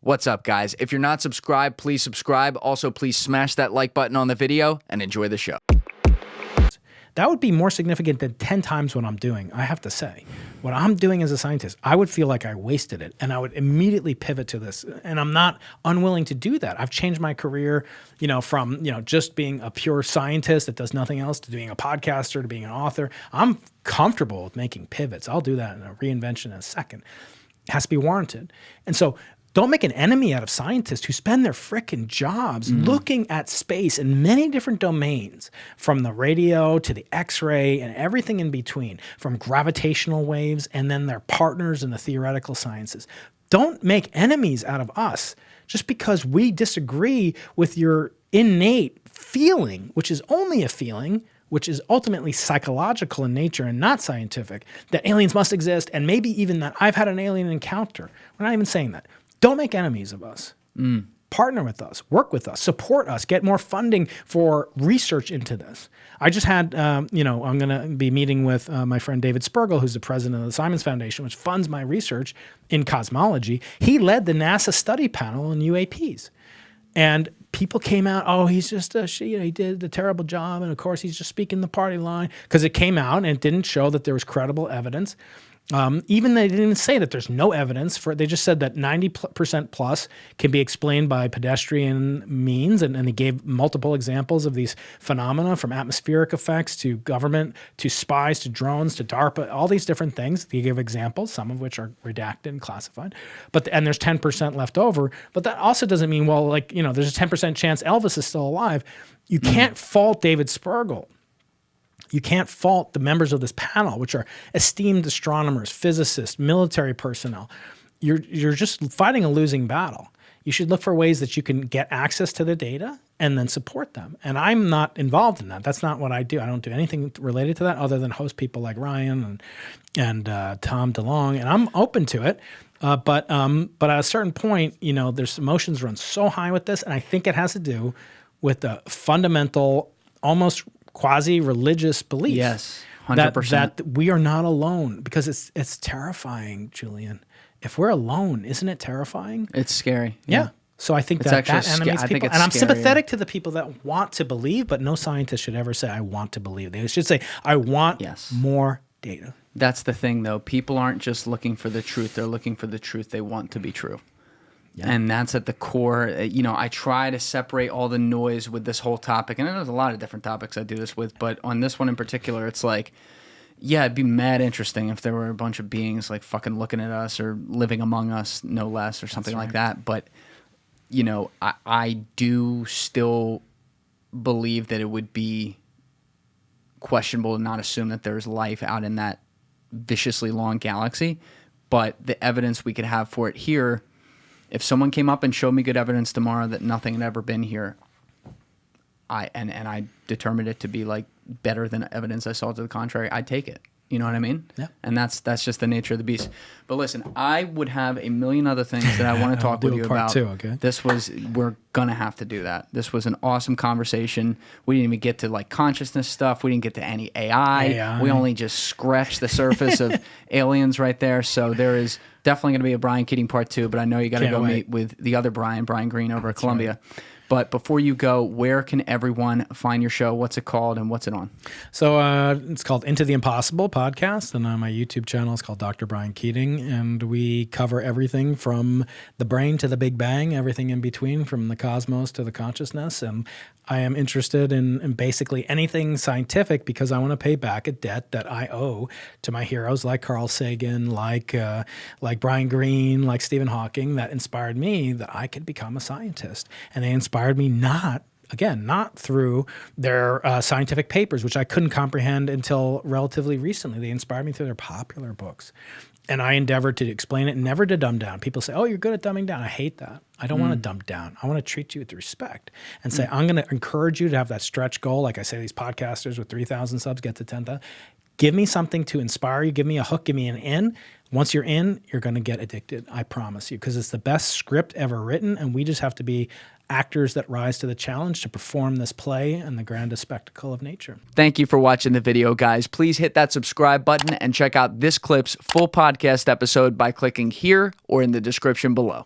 What's up, guys? If you're not subscribed, please subscribe. Also, please smash that like button on the video and enjoy the show. That would be more significant than 10 times what I'm doing, I have to say. What I'm doing as a scientist, I would feel like I wasted it, and I would immediately pivot to this. And I'm not unwilling to do that. I've changed my career, from, just being a pure scientist that does nothing else to being a podcaster to being an author. I'm comfortable with making pivots. I'll do that in a reinvention in a second. It has to be warranted. And so don't make an enemy out of scientists who spend their frickin' jobs looking at space in many different domains, from the radio to the X-ray and everything in between, from gravitational waves and then their partners in the theoretical sciences. Don't make enemies out of us just because we disagree with your innate feeling, which is only a feeling, which is ultimately psychological in nature and not scientific, that aliens must exist, and maybe even that I've had an alien encounter. We're not even saying that. Don't make enemies of us. Partner with us, work with us, support us, get more funding for research into this. I just had, I'm going to be meeting with my friend David Spergel, who's the president of the Simons Foundation, which funds my research in cosmology. He led the NASA study panel on UAPs. And people came out, oh, he's just he did a terrible job. And of course, he's just speaking the party line, because it came out and it didn't show that there was credible evidence. Even they didn't say that there's no evidence for it. They just said that 90% plus can be explained by pedestrian means. And they gave multiple examples of these phenomena, from atmospheric effects to government, to spies, to drones, to DARPA, all these different things. They give examples, some of which are redacted and classified. And there's 10% left over. But that also doesn't mean, there's a 10% chance Elvis is still alive. You can't fault David Spergel. You can't fault the members of this panel, which are esteemed astronomers, physicists, military personnel. You're just fighting a losing battle. You should look for ways that you can get access to the data and then support them. And I'm not involved in that. That's not what I do. I don't do anything related to that other than host people like Ryan and Tom DeLong, and I'm open to it. But at a certain point, there's emotions run so high with this, and I think it has to do with the fundamental, almost quasi-religious belief. Yes, 100%. That we are not alone, because it's terrifying, Julian. If we're alone, isn't it terrifying? It's scary. Yeah. So I think it's that animates people. And I'm sympathetic to the people that want to believe, but no scientist should ever say, I want to believe. They should say, I want more data. That's the thing, though. People aren't just looking for the truth. They're looking for the truth they want to be true. Yeah. And that's at the core. I try to separate all the noise with this whole topic. And there's a lot of different topics I do this with. But on this one in particular, it's like, yeah, it'd be mad interesting if there were a bunch of beings like fucking looking at us or living among us, no less, or something like that. But, I do still believe that it would be questionable to not assume that there's life out in that viciously long galaxy. But the evidence we could have for it here, if someone came up and showed me good evidence tomorrow that nothing had ever been here, I determined it to be like better than evidence I saw to the contrary, I'd take it. You know what I mean? Yeah. And that's just the nature of the beast. But listen, I would have a million other things that I want to talk with you about. Part 2, okay? We're gonna have to do that. This was an awesome conversation. We didn't even get to like consciousness stuff. We didn't get to any AI. We only just scratched the surface of aliens right there. So there is definitely going to be a Brian Keating part 2, but I know you got to go meet with the other Brian Green over at Columbia. Right. But before you go, where can everyone find your show? What's it called and what's it on? So it's called Into the Impossible podcast, and on my YouTube channel it's called Dr. Brian Keating, and we cover everything from the brain to the Big Bang, everything in between, from the cosmos to the consciousness. And I am interested in basically anything scientific because I want to pay back a debt that I owe to my heroes like Carl Sagan, like Brian Greene, like Stephen Hawking, that inspired me that I could become a scientist. And they inspired me not through their scientific papers, which I couldn't comprehend until relatively recently. They inspired me through their popular books. And I endeavored to explain it, never to dumb down. People say, oh, you're good at dumbing down. I hate that. I don't want to dumb down. I want to treat you with respect and say, I'm going to encourage you to have that stretch goal. Like I say, these podcasters with 3,000 subs get to 10,000. Give me something to inspire you. Give me a hook. Give me an in. Once you're in, you're going to get addicted. I promise you, because it's the best script ever written. And we just have to be actors that rise to the challenge to perform this play and the grandest spectacle of nature. Thank you for watching the video, guys. Please hit that subscribe button and check out this clip's full podcast episode by clicking here or in the description below.